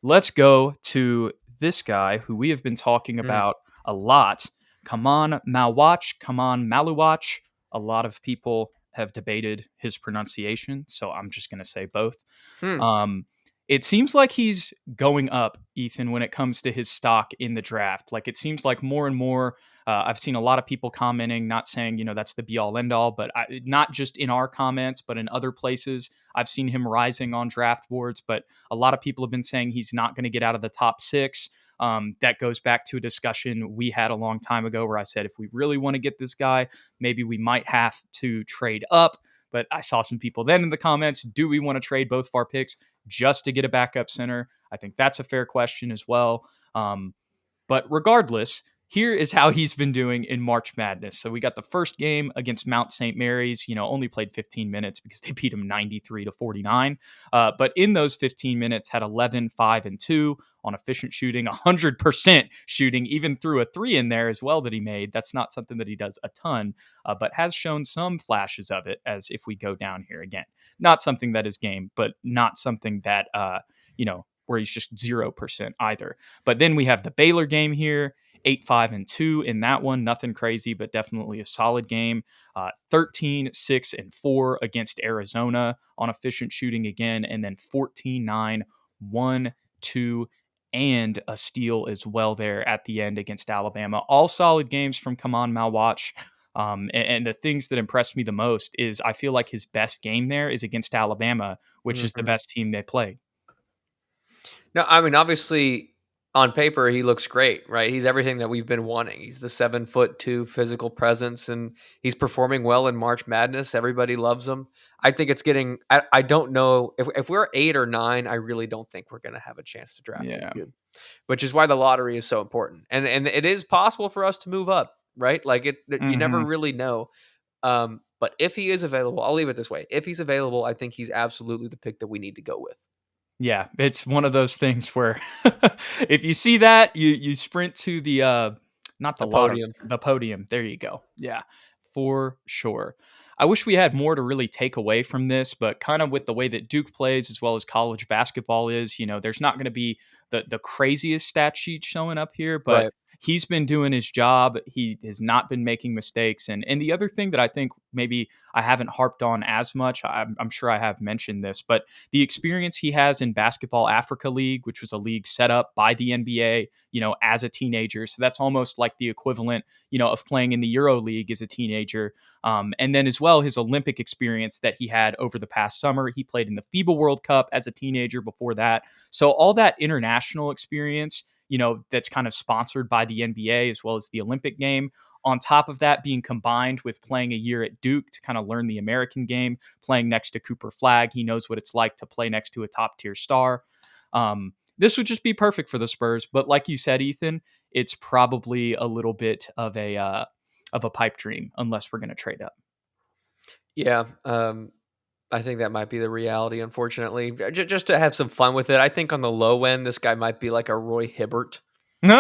let's go to this guy who we have been talking Mm. about a lot, Khaman Maluach. A lot of people have debated his pronunciation, so I'm just going to say both. Hmm. Um, it seems like he's going up, Ethan, when it comes to his stock in the draft. Like it seems like more and more. I've seen a lot of people commenting, not saying that's the be all end all, but not just in our comments, but in other places. I've seen him rising on draft boards, but a lot of people have been saying he's not going to get out of the top six. That goes back to a discussion we had a long time ago where I said if we really want to get this guy, maybe we might have to trade up. But I saw some people then in the comments, do we want to trade both of our picks just to get a backup center? I think that's a fair question as well. But regardless, here is how he's been doing in March Madness. So we got the first game against Mount St. Mary's, only played 15 minutes because they beat him 93-49. But in those 15 minutes, had 11, 5, and 2 on efficient shooting, 100% shooting, even threw a 3 in there as well that he made. That's not something that he does a ton, but has shown some flashes of it as if we go down here again. Not something that is game, but not something that, where he's just 0% either. But then we have the Baylor game here, 8, 5, and 2 in that one. Nothing crazy, but definitely a solid game. 13, 6, and 4 against Arizona on efficient shooting again. And then 14, 9, 1, 2, and a steal as well there at the end against Alabama. All solid games from Khaman Maluach. And the things that impressed me the most is I feel like his best game there is against Alabama, which is the Mhm. best team they played. No, I mean, obviously, on paper, he looks great, right? He's everything that we've been wanting. He's the 7'2" physical presence, and he's performing well in March Madness. Everybody loves him. I think it's getting. I don't know if we're 8 or 9. I really don't think we're going to have a chance to draft him, Yeah. Jude. Which is why the lottery is so important, and it is possible for us to move up, right? Like you never Mm-hmm. really know. But if he is available, I'll leave it this way: if he's available, I think he's absolutely the pick that we need to go with. Yeah, it's one of those things where if you see that, you sprint to the not the The lottery, podium. the podium. There you go. Yeah, for sure. I wish we had more to really take away from this, but kind of with the way that Duke plays as well as college basketball is, there's not going to be the craziest stat sheet showing up here, but Right. he's been doing his job. He has not been making mistakes. And the other thing that I think maybe I haven't harped on as much, I'm sure I have mentioned this, but the experience he has in Basketball Africa League, which was a league set up by the NBA, as a teenager. So that's almost like the equivalent, of playing in the Euro League as a teenager. And then as well, his Olympic experience that he had over the past summer. He played in the FIBA World Cup as a teenager before that. So all that international experience, that's kind of sponsored by the NBA as well as the Olympic game. On top of that, being combined with playing a year at Duke to kind of learn the American game, playing next to Cooper Flagg, he knows what it's like to play next to a top tier star. This would just be perfect for the Spurs. But like you said, Ethan, it's probably a little bit of a pipe dream unless we're going to trade up. Yeah. I think that might be the reality, unfortunately. Just to have some fun with it. I think on the low end, this guy might be like a Roy Hibbert, and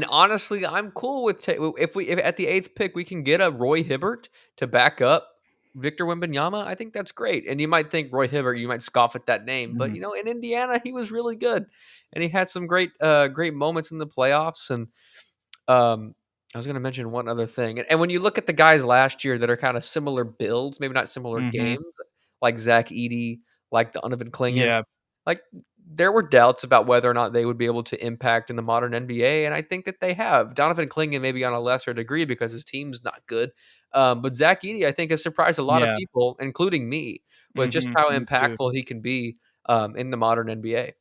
honestly, I'm cool with if at the eighth pick we can get a Roy Hibbert to back up Victor Wembanyama. I think that's great. And you might think Roy Hibbert, you might scoff at that name, but Mhm. in Indiana, he was really good, and he had some great moments in the playoffs. And I was going to mention one other thing, and when you look at the guys last year that are kind of similar builds, maybe not similar Mhm. games, like Zach Edey, like the Donovan Clingan, Yeah. like there were doubts about whether or not they would be able to impact in the modern NBA, and I think that they have. Donovan Clingan maybe on a lesser degree because his team's not good, but Zach Edey I think has surprised a lot of Yeah. people, including me, with just Mhm. how Me too. impactful he can be in the modern NBA.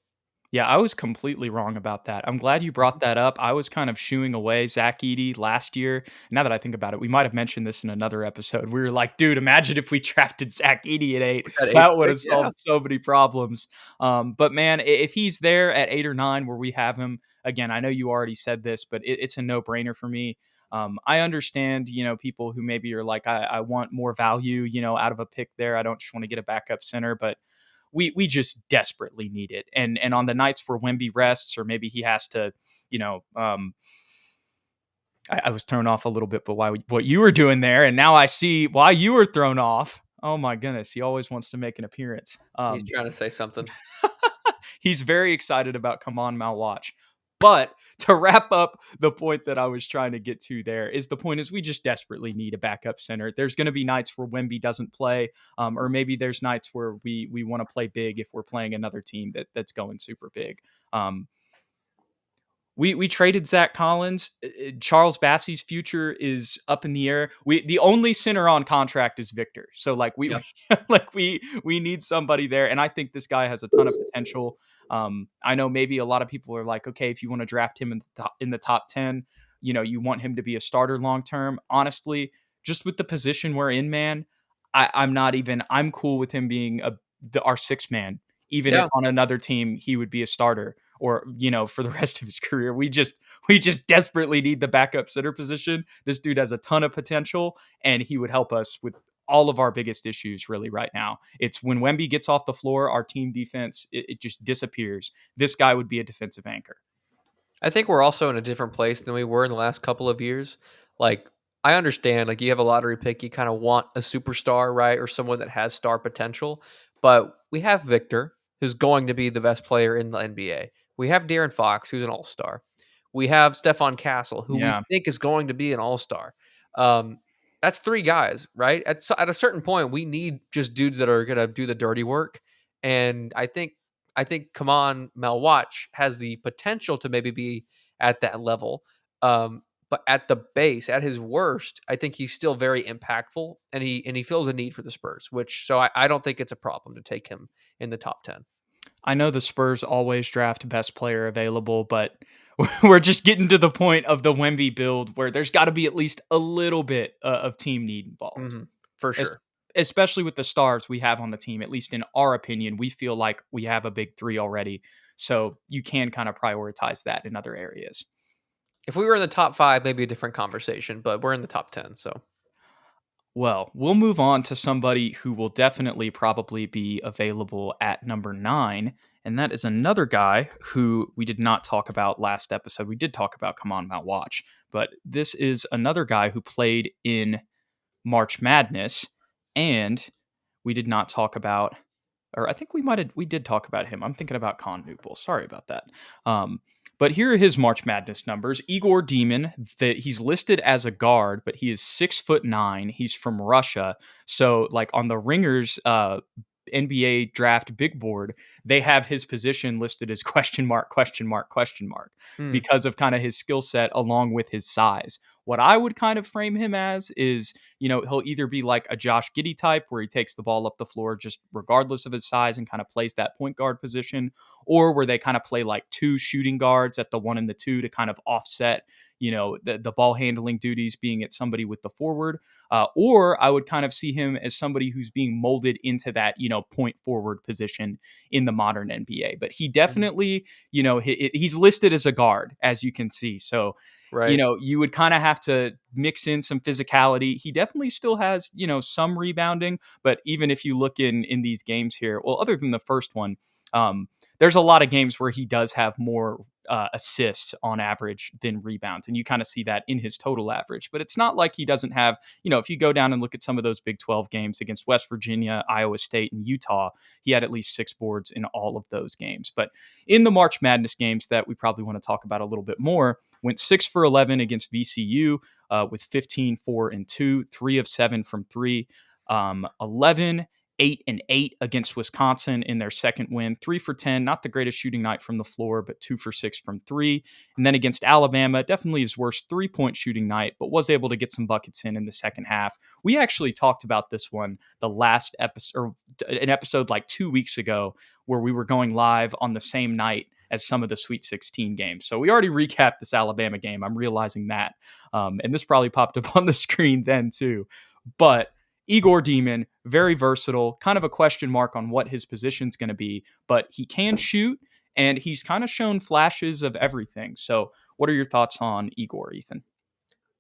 Yeah, I was completely wrong about that. I'm glad you brought that up. I was kind of shooing away Zach Edey last year. Now that I think about it, we might have mentioned this in another episode. We were like, dude, imagine if we drafted Zach Edey at 8. With that eighth That would pick, have yeah. solved so many problems. But man, if he's there at 8 or 9 where we have him, again, I know you already said this, but it's a no brainer for me. I understand, people who maybe are like, I want more value, out of a pick there. I don't just want to get a backup center, but we just desperately need it. And on the nights where Wemby rests, or maybe he has to, you know, I was thrown off a little bit, but what you were doing there, and now I see why you were thrown off. Oh my goodness, he always wants to make an appearance. He's trying to say something. he's very excited about Khaman Maluach. But to wrap up the point that I was trying to get to there is the point is we just desperately need a backup center. There's going to be nights where Wemby doesn't play, or maybe there's nights where we want to play big if we're playing another team that's going super big. Um, we traded Zach Collins. Charles Bassey's future is up in the air. The only center on contract is Victor. So like we Yep. like we need somebody there, and I think this guy has a ton of potential. I know maybe a lot of people are like, okay, if you want to draft him in the top 10, you want him to be a starter long term. Honestly, just with the position we're in, man, I'm not even. I'm cool with him being our sixth man, even if Yeah. on another team he would be a starter or for the rest of his career. We just desperately need the backup center position. This dude has a ton of potential, and he would help us with all of our biggest issues really right now. It's when Wemby gets off the floor, our team defense it just disappears. This guy would be a defensive anchor. I think we're also in a different place than we were in the last couple of years. Like, I understand, like, you have a lottery pick, you kind of want a superstar, right? Or someone that has star potential. But we have Victor, who's going to be the best player in the NBA. We have De'Aaron Fox, who's an all star. We have Stephon Castle, who we Yeah. think is going to be an all star. Um, that's three guys, right? At a certain point, we need just dudes that are going to do the dirty work. And I think Khaman Maluach has the potential to maybe be at that level. But at the base, at his worst, I think he's still very impactful, and he feels a need for the Spurs. I don't think it's a problem to take him in the top 10. I know the Spurs always draft best player available, but we're just getting to the point of the Wemby build where there's got to be at least a little bit of team need involved. For Es- sure. Especially with the stars we have on the team, at least in our opinion, we feel like we have a big three already. So you can kind of prioritize that in other areas. If we were in the top 5, maybe a different conversation, but we're in the top 10, so Well, we'll move on to somebody who will definitely probably be available at number 9. And that is another guy who we did not talk about last episode. We did talk about Come On Mount Watch, but this is another guy who played in March Madness, and we did not talk about, or I think we did talk about him. I'm thinking about Kon Knueppel. Sorry about that. Um, but here are his March Madness numbers. Egor Demin, that he's listed as a guard, but he is 6'9". He's from Russia. So like on the Ringers NBA draft big board, they have his position listed as question mark, question mark, question mark hmm, because of kind of his skill set along with his size. What I would kind of frame him as is, he'll either be like a Josh Giddey type where he takes the ball up the floor just regardless of his size and kind of plays that point guard position, or where they kind of play like two shooting guards at the 1 and the 2 to kind of offset, the ball handling duties being at somebody with the forward. Or I would kind of see him as somebody who's being molded into that, point forward position in the modern NBA. But he mhm, definitely, he's listed as a guard, as you can see. So, right. you would kind of have to mix in some physicality. He definitely still has, some rebounding, but even if you look in these games here, well, other than the first one, um, there's a lot of games where he does have more assists on average than rebounds, and you kind of see that in his total average. But it's not like he doesn't have, if you go down and look at some of those Big 12 games against West Virginia, Iowa State, and Utah, he had at least 6 boards in all of those games. But in the March Madness games that we probably want to talk about a little bit more, went 6 for 11 against VCU with 15, 4, and 2, 3 of 7 from 3, 11, 8 and 8 against Wisconsin in their second win, 3 for 10, not the greatest shooting night from the floor, but 2 for 6 from 3. And then against Alabama, definitely his worst 3-point shooting night, but was able to get some buckets in the second half. We actually talked about this one the last episode, or an episode like 2 weeks ago, where we were going live on the same night as some of the Sweet 16 games. So we already recapped this Alabama game. I'm realizing that. And this probably popped up on the screen then too. But Egor Demin, very versatile, kind of a question mark on what his position's going to be, but he can shoot and he's kind of shown flashes of everything. So, what are your thoughts on Egor, Ethan?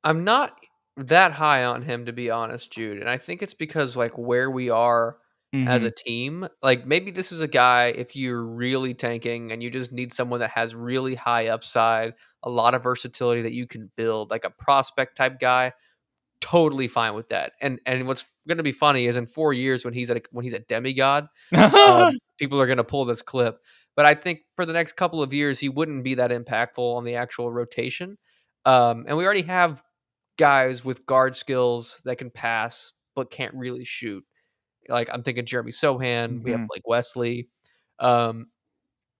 I'm not that high on him, to be honest, Jude, and I think it's because, like, where we are as Mm-hmm. a team, like, maybe this is a guy if you're really tanking and you just need someone that has really high upside, a lot of versatility that you can build, like a prospect type guy. totally fine with that. And what's going to be funny is in 4 years when he's a demigod, people are going to pull this clip. But I think for the next couple of years, he wouldn't be that impactful on the actual rotation. And we already have guys with guard skills that can pass but can't really shoot. Like I'm thinking Jeremy Sohan, we have Mhm. Blake Wesley. Um,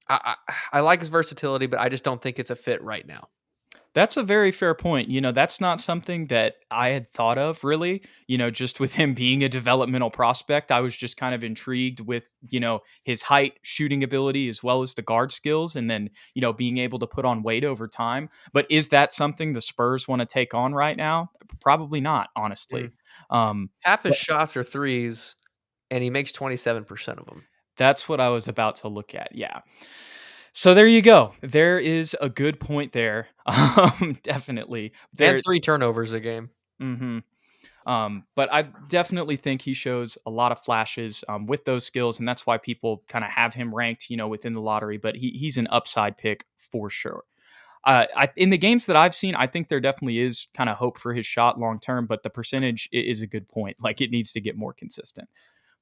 I like his versatility, but I just don't think it's a fit right now. That's a very fair point. That's not something that I had thought of really. Just with him being a developmental prospect, I was just kind of intrigued with, his height, shooting ability, as well as the guard skills, and then, being able to put on weight over time. But is that something the Spurs want to take on right now? Probably not, honestly. Mm. Um, Half his but shots are threes, and he makes 27% of them. that's what I was about to look at. Yeah. So there you go. There is a good point there. Definitely. And There. 3 turnovers a game. Mhm. But I definitely think he shows a lot of flashes with those skills, and that's why people kind of have him ranked, within the lottery. But he's an upside pick for sure. In the games that I've seen, I think there definitely is kind of hope for his shot long term. But the percentage is a good point. Like it needs to get more consistent.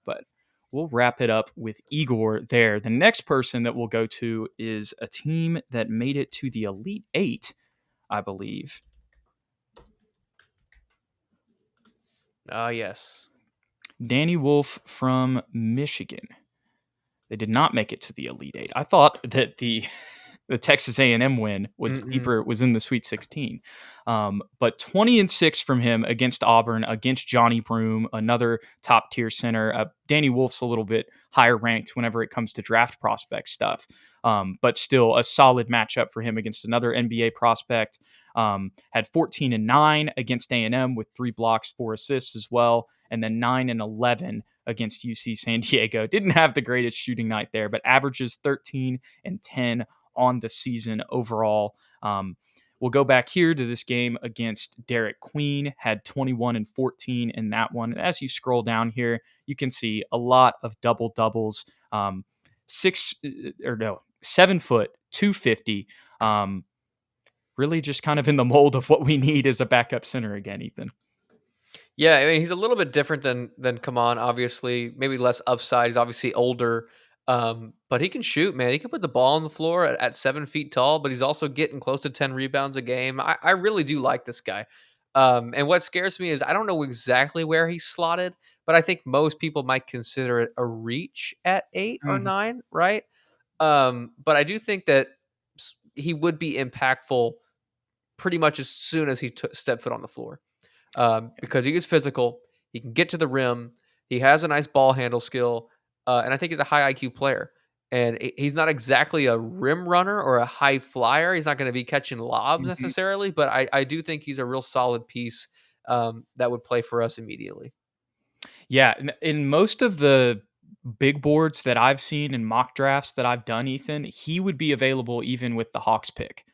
But we'll wrap it up with Igor there. The next person that we'll go to is a team that made it to the Elite Eight, I believe. Ah, yes. Danny Wolf from Michigan. They did not make it to the Elite Eight. I thought that the Texas A&M win was Mm-mm. deeper, was in the Sweet 16. But 20-6 from him against Auburn, against Johnny Broome, another top tier center. Danny Wolf's a little bit higher ranked whenever it comes to draft prospect stuff. But still a solid matchup for him against another NBA prospect. Had 14-9 against A&M with 3 blocks, 4 assists as well, and then 9-11 against UC San Diego. Didn't have the greatest shooting night there, but averages 13-10 on the season overall. We'll go back here to this game against Derik Queen, had 21-14 in that one. And as you scroll down here, you can see a lot of double doubles. 7 foot, 250. Really just kind of in the mold of what we need as a backup center again, Ethan. Yeah, I mean, he's a little bit different than Khaman, obviously. Maybe less upside. He's obviously older, but he can shoot, man. He can put the ball on the floor at 7 feet tall, but he's also getting close to 10 rebounds a game. I really do like this guy. And what scares me is I don't know exactly where he's slotted, but I think most people might consider it a reach at 8 or 9, right? But I do think that he would be impactful pretty much as soon as he stepped foot on the floor, because he is physical. He can get to the rim. He has a nice ball handle skill, and I think he's a high IQ player. And he's not exactly a rim runner or a high flyer. He's not going to be catching lobs Mhm. necessarily, but I do think he's a real solid piece that would play for us immediately. Yeah, in most of the big boards that I've seen in mock drafts that I've done, Ethan, he would be available even with the Hawks pick.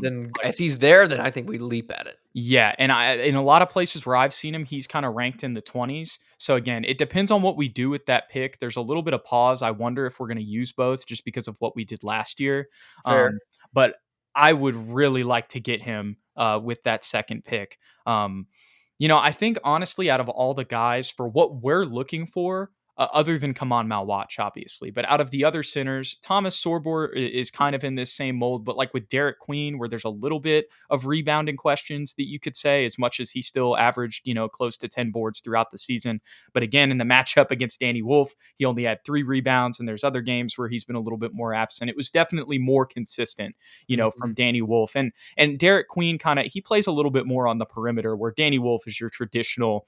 Then But if he's there, then I think we leap at it. yeah, and in a lot of places where I've seen him, he's kind of ranked in the 20s. So again, it depends on what we do with that pick. There's a little bit of pause. I wonder if we're going to use both just because of what we did last year. Fair. But I would really like to get him with that second pick. I think honestly, out of all the guys for what we're looking for, other than Khaman Maluach, obviously, but out of the other centers, Thomas Sorbor is kind of in this same mold. But like with Derik Queen, where there's a little bit of rebounding questions that you could say, as much as he still averaged, close to 10 boards throughout the season. But again, in the matchup against Danny Wolf, he only had 3 rebounds, and there's other games where he's been a little bit more absent. It was definitely more consistent, from Mhm. Danny Wolf. And Derik Queen he plays a little bit more on the perimeter, where Danny Wolf is your traditional,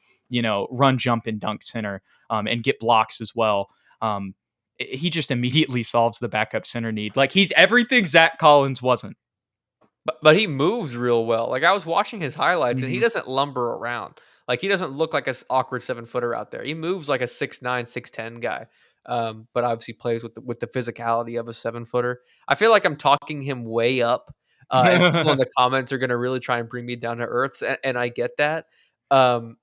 run, jump, and dunk center, and get blocks as well. He just immediately solves the backup center need. Like he's everything Zach Collins wasn't. But he moves real well. Like I was watching his highlights, and he Mhm. doesn't lumber around. Like he doesn't look like a awkward 7 footer out there. He moves like a 6'9", 6'10" guy. But obviously plays with the physicality of a 7 footer. I feel like I'm talking him way up, and people in the comments are going to really try and bring me down to earth, and I get that. Um,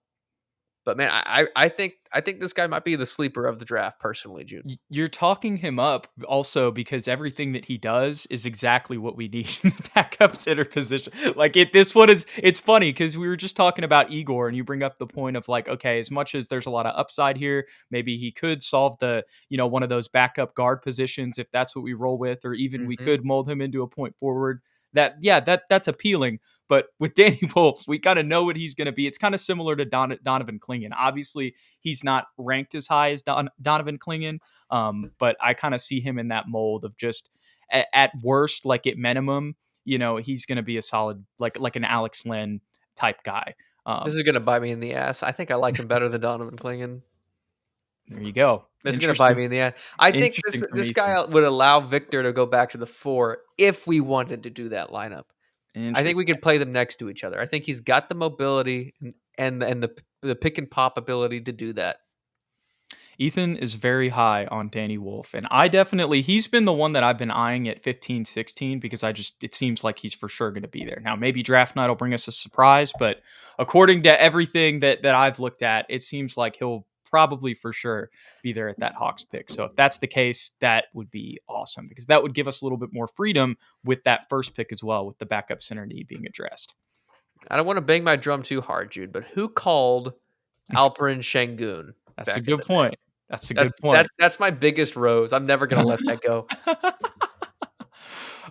But man, I think this guy might be the sleeper of the draft personally, Jude. You're talking him up also because everything that he does is exactly what we need in the backup center position. Like this one is it's funny because we were just talking about Igor and you bring up the point of like, okay, as much as there's a lot of upside here, maybe he could solve the, one of those backup guard positions if that's what we roll with, or even we Mhm. could mold him into a point forward. That yeah, that's appealing. But with Danny Wolf, we kind of know what he's going to be. It's kind of similar to Donovan Clingan. Obviously, he's not ranked as high as Donovan Clingan, but I kind of see him in that mold of just at worst, like at minimum, he's going to be a solid, like an Alex Len type guy. This Um, is gonna bite me in the ass. I think I like him better than Donovan Clingan. there you go. This is gonna bite Interesting, me in the ass. I think this interesting from this Ethan. guy would allow Victor to go back to the 4 if we wanted to do that lineup. I think we Interesting. could play them next to each other. I think he's got the mobility and the pick and pop ability to do that. Ethan is very high on Danny Wolf, and he's been the one that I've been eyeing at 15, 16 because it seems like he's for sure going to be there. Now, maybe draft night will bring us a surprise, but according to everything that I've looked at, it seems like he'll probably for sure be there at that Hawks pick. So if that's the case, that would be awesome because that would give us a little bit more freedom with that first pick as well, with the backup center need being addressed. I don't want to bang my drum too hard, Jude, but who called Alperen Şengün That's a back in good the day? point. That's a That's good point. that's that's my biggest rose. I'm never gonna let that go.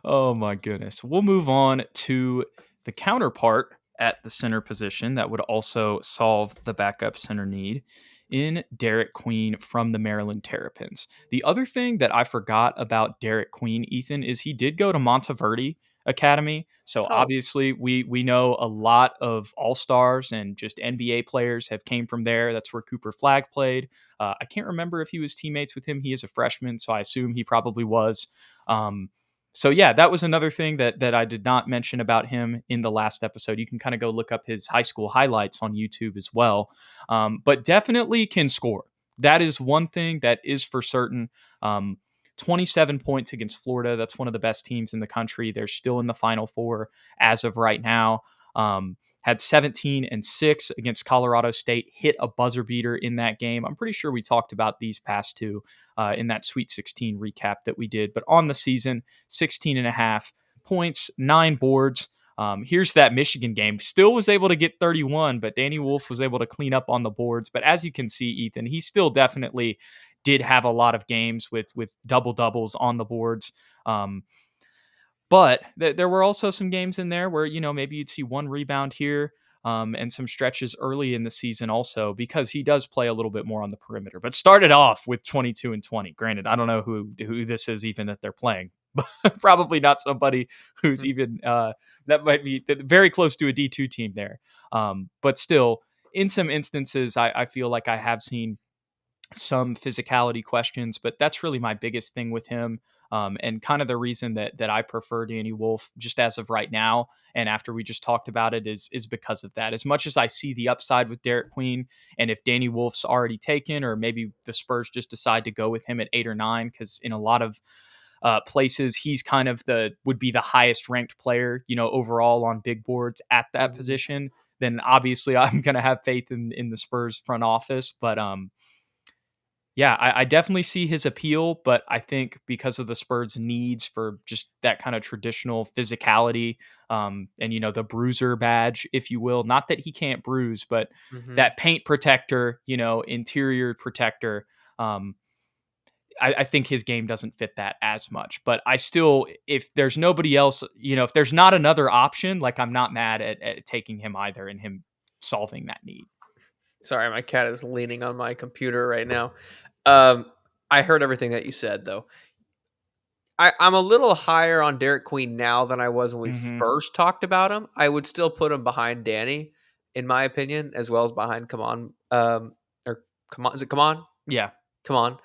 Oh my goodness. We'll move on to the counterpart at the center position that would also solve the backup center need in Derik Queen from the Maryland Terrapins. The other thing that I forgot about Derik Queen, Ethan, is he did go to Monteverdi Academy. So Oh, obviously we know a lot of all-stars and just NBA players have came from there. That's where Cooper Flagg played. I can't remember if he was teammates with him. He is a freshman, so I assume he probably was. Um, so yeah, that was another thing that I did not mention about him in the last episode. You can kind of go look up his high school highlights on YouTube as well. But definitely can score. That is one thing that is for certain. 27 points against Florida. That's one of the best teams in the country. They're still in the Final Four as of right now. Had 17-6 against Colorado State, hit a buzzer beater in that game. I'm pretty sure we talked about these past two in that Sweet 16 recap that we did. But on the season, 16 and a half points, 9 boards. Here's that Michigan game. Still was able to get 31, but Danny Wolf was able to clean up on the boards. But as you can see, Ethan, he still definitely did have a lot of games with double doubles on the boards. But there were also some games in there where, maybe you'd see one rebound here, and some stretches early in the season also because he does play a little bit more on the perimeter. But started off with 22 and 20. Granted, I don't know who this is even that they're playing. But probably not somebody who's mm, even that might be very close to a D2 team there. But still, in some instances, I feel like I have seen some physicality questions, but that's really my biggest thing with him. And kind of the reason that I prefer Danny Wolf just as of right now, and after we just talked about it, is because of that. As much as I see the upside with Derik Queen, and if Danny Wolf's already taken, or maybe the Spurs just decide to go with him at 8 or 9, because in a lot of places he's kind of would be the highest ranked player, overall on big boards at that mhm. position. Then obviously I'm gonna have faith in the Spurs front office, but yeah, I definitely see his appeal, but I think because of the Spurs' needs for just that kind of traditional physicality, and the bruiser badge, if you will, not that he can't bruise, but Mhm. that paint protector, interior protector. Um, I think his game doesn't fit that as much. But I still, if there's nobody else, if there's not another option, like I'm not mad at taking him either and him solving that need. Sorry, my cat is leaning on my computer right now. Um, I heard everything that you said, though. I'm a little higher on Derik Queen now than I was when we Hmm. first talked about him. I would still put him behind Danny, in my opinion, as well as behind Khaman. Or Khaman, is it Khaman? Yeah. Come on.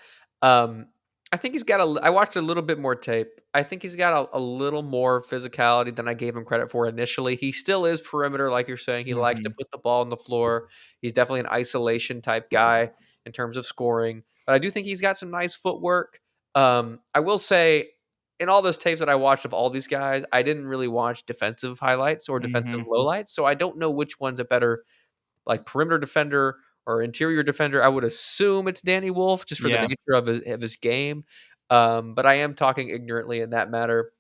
Um, I think he's got I watched a little bit more tape. I think he's got a little more physicality than I gave him credit for initially. He still is perimeter, like you're saying. He likes to Hmm. put the ball on the floor. He's definitely an isolation type guy in terms of scoring. But I do think he's got some nice footwork. I will say, in all those tapes that I watched of all these guys, I didn't really watch defensive highlights or defensive Hmm. lowlights. So I don't know which one's a better like perimeter defender or interior defender, I would assume it's Danny Wolf just for the Yeah, nature of his game. But I am talking ignorantly in that matter.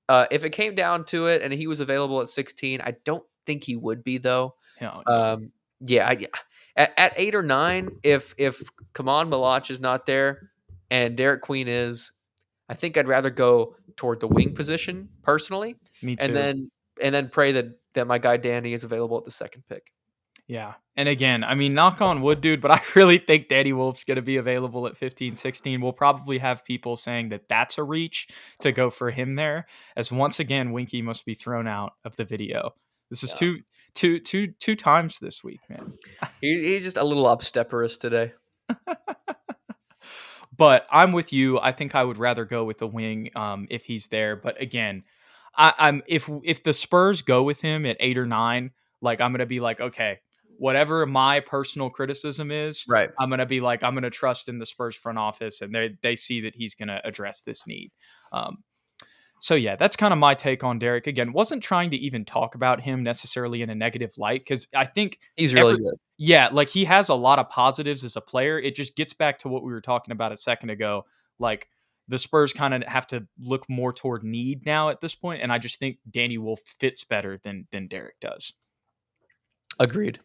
If it came down to it and he was available at 16, I don't think he would be though. no, no, Um, yeah. At 8 or 9, if Khaman Maluach is not there and Derik Queen is, I think I'd rather go toward the wing position personally, me and too. then pray that my guy Danny is available at the second pick. Yeah. And again, I mean, knock on wood, dude, but I really think Danny Wolf's going to be available at 15, 16. We'll probably have people saying that that's a reach to go for him there, as once again, Winky must be thrown out of the video. This is Yeah, two times this week, man. he's just a little upstepperous today. But I'm with you. I think I would rather go with the wing if he's there. But again, I'm if the Spurs go with him at 8 or 9, like I'm gonna be like, okay, whatever my personal criticism is, Right. I'm gonna be like, I'm gonna trust in the Spurs front office, and they see that he's gonna address this need. Um, so yeah, that's kind of my take on Derek. Again, wasn't trying to even talk about him necessarily in a negative light because I think He's really every good. yeah, like he has a lot of positives as a player. It just gets back to what we were talking about a second ago. Like the Spurs kind of have to look more toward need now at this point, and I just think Danny Wolf fits better than Derek does. Agreed.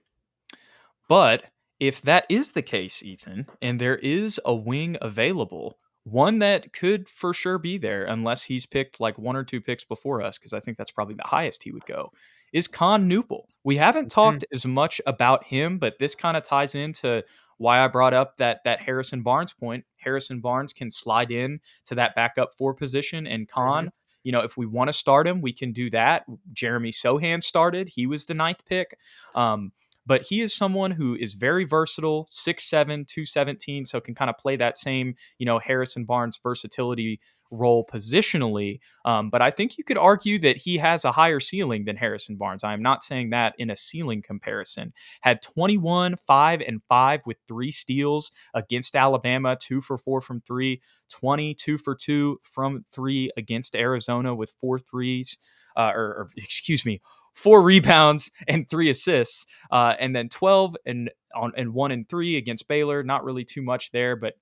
But if that is the case, Ethan, and there is a wing available, one that could for sure be there, unless he's picked like 1 or 2 picks before us, because I think that's probably the highest he would go, is Kon Knueppel. We haven't Mhm. talked as much about him, but this kind of ties into why I brought up that Harrison Barnes point. Harrison Barnes can slide in to that backup 4 position, and Mhm. Kon, if we want to start him, we can do that. Jeremy Sohan started; he was the ninth pick. Um, but he is someone who is very versatile, 6'7", 217, so can kind of play that same, Harrison Barnes versatility role positionally. But I think you could argue that he has a higher ceiling than Harrison Barnes. I am not saying that in a ceiling comparison. Had 21, 5, and 5 with 3 steals against Alabama, 2 for 4 from 3, 22 for 2 from 3 against Arizona with 4 threes. Or excuse me, 4 rebounds and 3 assists, and then 12 and 1 and 3 against Baylor. Not really too much there, but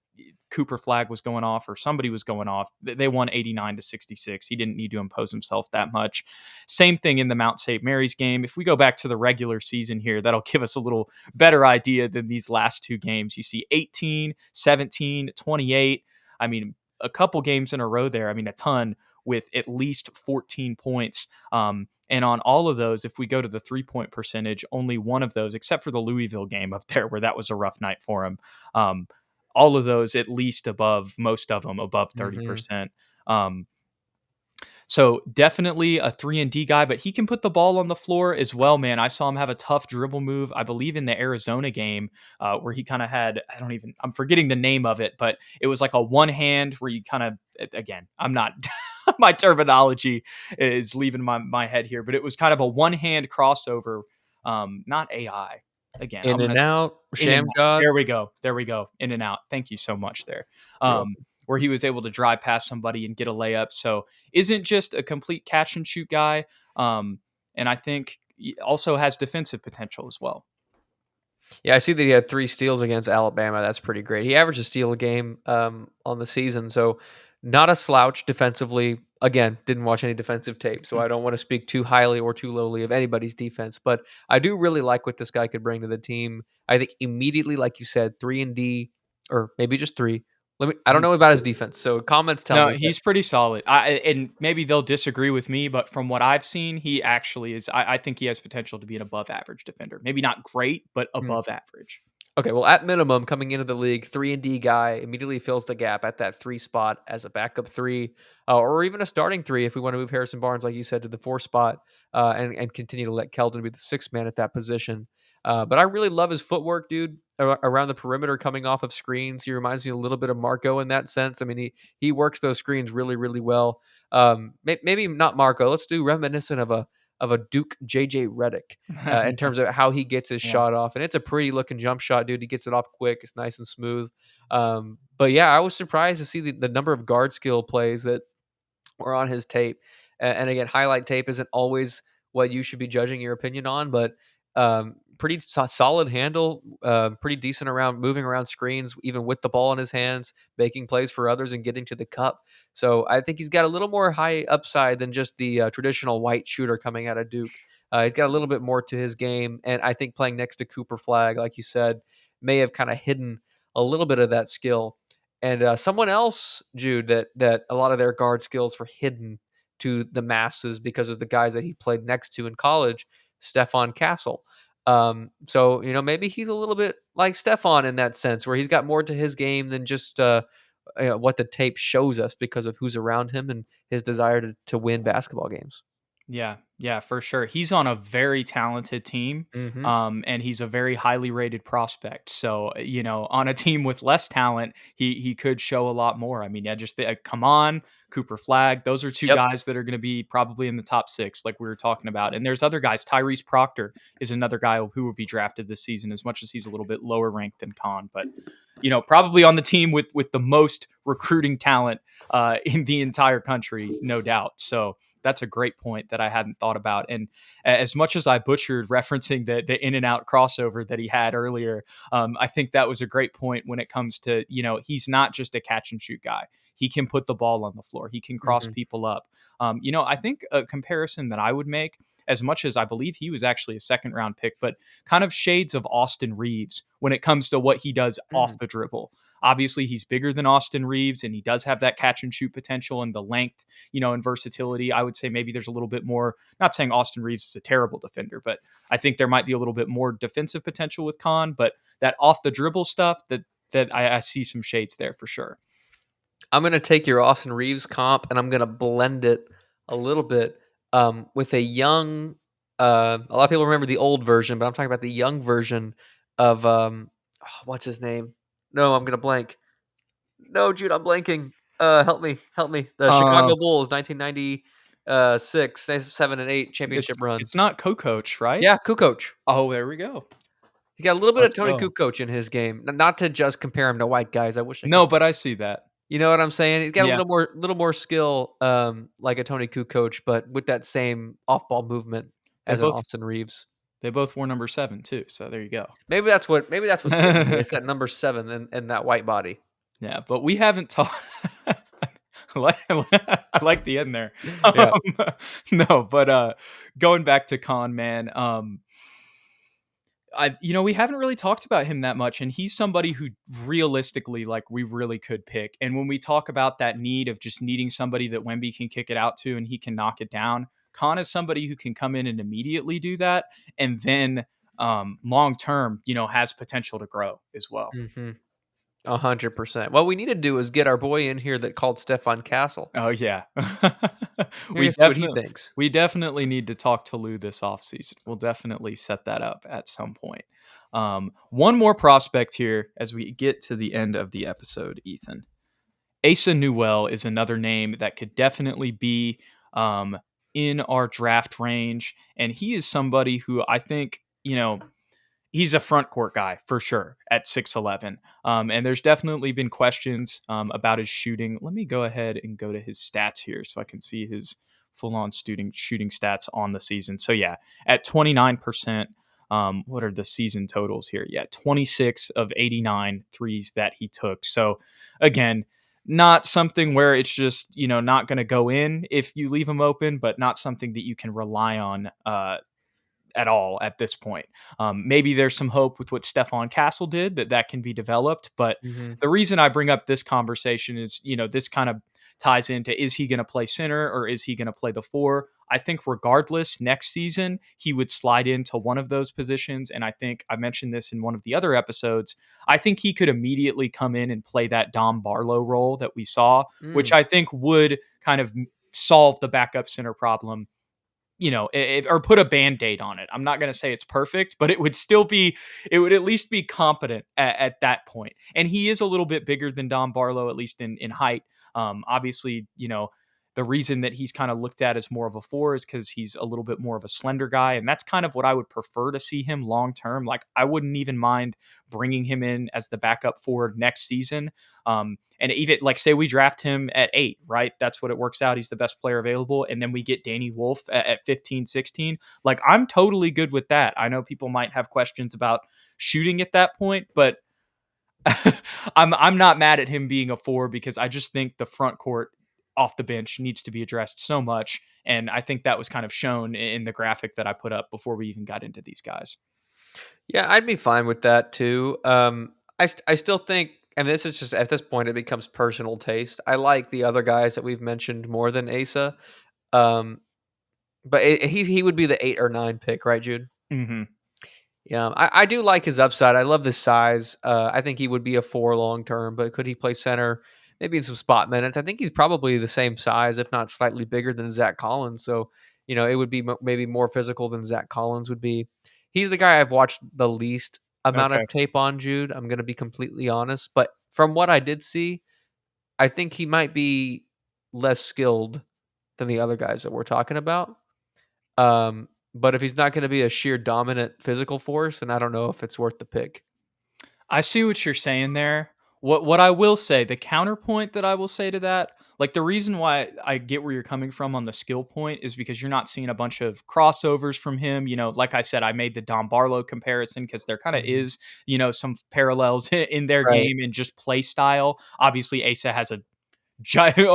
Cooper flag was going off or somebody was going off. They won 89-66. He didn't need to impose himself that much. Same thing in the Mount St. Mary's game. If we go back to the regular season here, that'll give us a little better idea than these last 2 games. You see 18, 17, 28. I mean, a couple games in a row there. I mean, a ton with at least 14 points. And on all of those, if we go to the 3-point percentage, only one of those, except for the Louisville game up there where that was a rough night for him, all of those at least above, most of them above Mhm. 30%. Um, so definitely a 3 and D guy, but he can put the ball on the floor as well, man. I saw him have a tough dribble move, I believe in the Arizona game, where he kind of had, I'm forgetting the name of it, but it was like a one hand where you kind of, again, I'm not, my terminology is leaving my head here, but it was kind of a one hand crossover, not AI. Again, In and out, in and Sham out. God. There we go. There we go. In and out. Thank you so much there. You're welcome. Where he was able to drive past somebody and get a layup. So isn't just a complete catch and shoot guy. And I think he also has defensive potential as well. Yeah, I see that he had 3 steals against Alabama. That's pretty great. He averaged a steal a game on the season, so not a slouch defensively. Again, didn't watch any defensive tape, so I don't want to speak too highly or too lowly of anybody's defense. But I do really like what this guy could bring to the team. I think immediately, like you said, 3 and D, or maybe just 3. I don't Mhm. know about his defense, so comments tell No, me. But he's pretty solid. And maybe they'll disagree with me, but from what I've seen, he actually is. I think he has potential to be an above average defender. Maybe not great, but mm, above average. okay, well, at minimum, coming into the league, 3 and D guy immediately fills the gap at that 3 spot as a backup 3, or even a starting 3 if we want to move Harrison Barnes, like you said, to the 4 spot, and continue to let Keldon be the 6th man at that position. But I really love his footwork, dude, around the perimeter, coming off of screens. He reminds me a little bit of Marco in that sense. I mean, he works those screens really, really well. Maybe not Marco. Let's do reminiscent of a Duke JJ Redick, in terms of how he gets his Yeah. shot off. And it's a pretty looking jump shot, dude. He gets it off quick. It's nice and smooth. But yeah, I was surprised to see the number of guard skill plays that were on his tape. And again, highlight tape isn't always what you should be judging your opinion on, but Pretty solid handle, pretty decent around moving around screens, even with the ball in his hands, making plays for others and getting to the cup. So I think he's got a little more high upside than just the traditional white shooter coming out of Duke. He's got a little bit more to his game, and I think playing next to Cooper Flag, like you said, may have kind of hidden a little bit of that skill. And someone else, Jude, that a lot of their guard skills were hidden to the masses because of the guys that he played next to in college, Stefan Castle. So maybe he's a little bit like Stefan in that sense, where he's got more to his game than just what the tape shows us because of who's around him and his desire to win basketball games. Yeah, yeah, for sure. He's on a very talented team, Hmm. and he's a very highly rated prospect. So, on a team with less talent, he could show a lot more. I mean, yeah, just come on, Cooper Flag. Those are two Yep. guys that are going to be probably in the top six, like we were talking about. And there's other guys. Tyrese Proctor is another guy who will be drafted this season, as much as he's a little bit lower ranked than Khan, but probably on the team with the most recruiting talent in the entire country, no doubt. So that's a great point that I hadn't thought about. And as much as I butchered referencing the in and out crossover that he had earlier, I think that was a great point when it comes to, he's not just a catch and shoot guy. He can put the ball on the floor. He can cross Hmm. people up. I think a comparison that I would make, as much as I believe he was actually a second round pick, but kind of shades of Austin Reeves when it comes to what he does Mm. off the dribble. Obviously, he's bigger than Austin Reeves, and he does have that catch and shoot potential and the length, and versatility. I would say maybe there's a little bit more, not saying Austin Reeves is a terrible defender, but I think there might be a little bit more defensive potential with Khan, but that off the dribble stuff that I see some shades there for sure. I'm gonna take your Austin Reeves comp and I'm gonna blend it a little bit with a young. A lot of people remember the old version, but I'm talking about the young version of what's his name? No, I'm gonna blank. No, Jude, I'm blanking. Help me. The Um, Chicago Bulls, 1990, 7 and 8 championship run. it's not Kokoch, right? Yeah, Kukoc. Oh, there we go. He got a little bit of Let's Tony go. Kukoc in his game. Not to just compare him to white guys. I wish I could. No, but I see that. You know what I'm saying? He's got a Yeah, little more skill, like a Tony Kukoc, but with that same off-ball movement they as an both Austin Reeves. they both wore number 7 too. So there you go. Maybe that's what's getting me. It's that number 7 and that white body. Yeah, but we haven't talked. I like the end there. Yeah. No, but going back to Khan, man, we haven't really talked about him that much, and he's somebody who realistically, like, we really could pick. And when we talk about that need of just needing somebody that Wemby can kick it out to and he can knock it down, Khan is somebody who can come in and immediately do that, and then long term, has potential to grow as well. Mhm. 100%. What we need to do is get our boy in here that called Stefan Castle. Oh yeah. we Curious to see what he definitely thinks. we definitely need to talk to Lou this offseason. We'll definitely set that up at some point. One more prospect here as we get to the end of the episode, Ethan. Asa Newell is another name that could definitely be um, in our draft range. And he is somebody who I think, he's a front court guy for sure at 6'11. And there's definitely been questions about his shooting. Let me go ahead and go to his stats here so I can see his full on shooting stats on the season. So, yeah, at 29%, what are the season totals here? Yeah, 26 of 89 threes that he took. So, again, not something where it's just, not going to go in if you leave him open, but not something that you can rely on at all at this point. Maybe there's some hope with what Stefan Castle did that can be developed. But Mhm. the reason I bring up this conversation is, this kind of ties into, is he going to play center or is he going to play the four? I think regardless, next season, he would slide into one of those positions. And I think I mentioned this in one of the other episodes. I think he could immediately come in and play that Dom Barlow role that we saw, which Mm. I think would kind of solve the backup center problem, or put a band-aid on it. I'm not going to say it's perfect, but it would at least be competent at that point. And he is a little bit bigger than Don Barlow, at least in height. Obviously, The reason that he's kind of looked at as more of a four is because he's a little bit more of a slender guy. And that's kind of what I would prefer to see him long term. Like, I wouldn't even mind bringing him in as the backup forward next season. And even like, say we draft him at 8, right? That's what it works out. He's the best player available. And then we get Danny Wolf at 15, 16. Like, I'm totally good with that. I know people might have questions about shooting at that point, but I'm not mad at him being a 4 because I just think the front court off the bench needs to be addressed so much. And I think that was kind of shown in the graphic that I put up before we even got into these guys. Yeah, I'd be fine with that too. I still think, and this is just at this point, it becomes personal taste. I like the other guys that we've mentioned more than Asa. Um, but he would be the 8 or 9 pick, right, Jude? Hmm. Yeah, I do like his upside. I love the size. I think he would be a 4 long term, but could he play center? Maybe in some spot minutes. I think he's probably the same size, if not slightly bigger than Zach Collins. So, it would be maybe more physical than Zach Collins would be. He's the guy I've watched the least amount Okay. of tape on, Jude. I'm going to be completely honest. But from what I did see, I think he might be less skilled than the other guys that we're talking about. But if he's not gonna be a sheer dominant physical force, then I don't know if it's worth the pick. I see what you're saying there. What I will say, the counterpoint that I will say to that, like the reason why I get where you're coming from on the skill point is because you're not seeing a bunch of crossovers from him. Like I said, I made the Don Barlow comparison because there kind of Mhm. is, some parallels in their Right, game and just play style. Obviously, Asa has a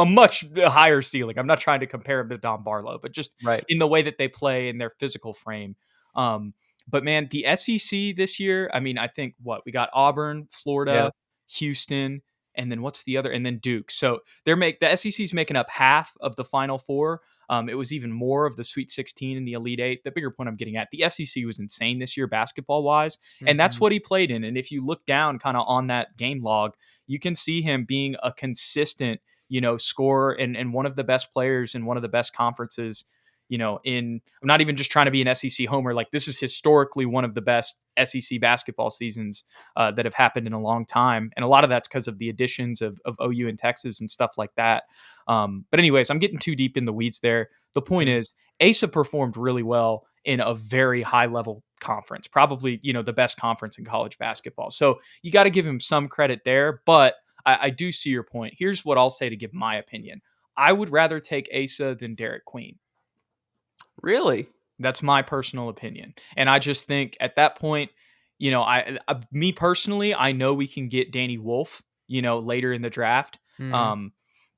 much higher ceiling. I'm not trying to compare him to Don Barlow, but just right. in the way that they play in their physical frame. Um, but man, the SEC this year, I mean, I think what we got Auburn, Yeah. Florida, Houston, and then what's the other? And then Duke. So the SEC's making up half of the Final Four. It was even more of the Sweet 16 and the Elite Eight. The bigger point I'm getting at, the SEC was insane this year basketball wise, and that's Mhm. what he played in. And if you look down kind of on that game log, you can see him being a consistent, scorer and one of the best players in one of the best conferences. I'm not even just trying to be an SEC homer. Like, this is historically one of the best SEC basketball seasons that have happened in a long time, and a lot of that's because of the additions of OU and Texas and stuff like that. But anyways, I'm getting too deep in the weeds there. The point Mhm. is, Asa performed really well in a very high level conference, probably the best conference in college basketball. So you got to give him some credit there, but I do see your point. Here's what I'll say to give my opinion. I would rather take Asa than Derik Queen. Really? That's my personal opinion. And I just think at that point, me personally, I know we can get Danny Wolf, later in the draft. Mhm. Um,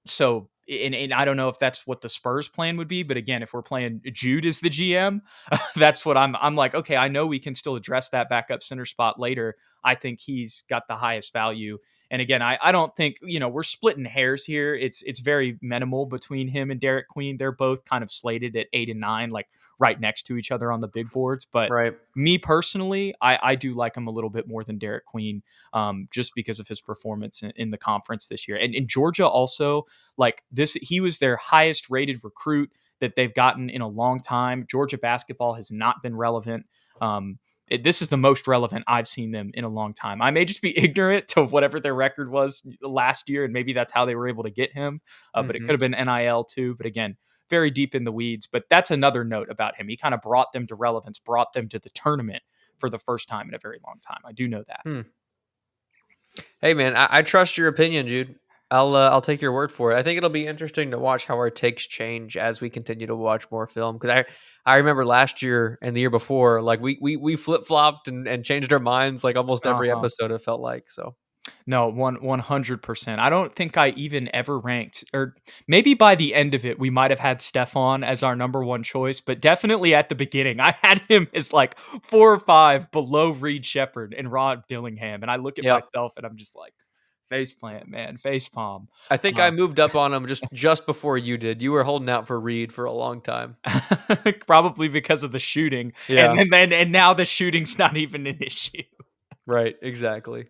so, and I don't know if that's what the Spurs plan would be, but again, if we're playing Jude as the GM, that's what I'm like, okay, I know we can still address that backup center spot later. I think he's got the highest value. And again, I don't think, we're splitting hairs here. It's very minimal between him and Derik Queen. They're both kind of slated at 8 and 9, like right next to each other on the big boards. But Right. me personally, I do like him a little bit more than Derik Queen, just because of his performance in the conference this year. And in Georgia also, like this, he was their highest rated recruit that they've gotten in a long time. Georgia basketball has not been relevant. This is the most relevant I've seen them in a long time. I may just be ignorant to whatever their record was last year, and maybe that's how they were able to get him. But it could Mhm. have been NIL too. But again, very deep in the weeds. But that's another note about him. He kind of brought them to relevance, brought them to the tournament for the first time in a very long time. I do know that. Hmm. Hey, man, I trust your opinion, Jude. I'll take your word for it. I think it'll be interesting to watch how our takes change as we continue to watch more film. Because I remember last year and the year before, like we flip flopped and changed our minds like almost Uh every huh. episode. It felt like so. No, 100%. I don't think I even ever ranked, or maybe by the end of it, we might have had Stefan as our number one choice, but definitely at the beginning, I had him as like 4 or 5 below Reed Shepard and Rod Dillingham. And I look at Yep. myself and I'm just like, face plant, man, face palm. I think I moved up on him just before you did. You were holding out for Reed for a long time. Probably because of the shooting, Yeah, and now the shooting's not even an issue. right, exactly.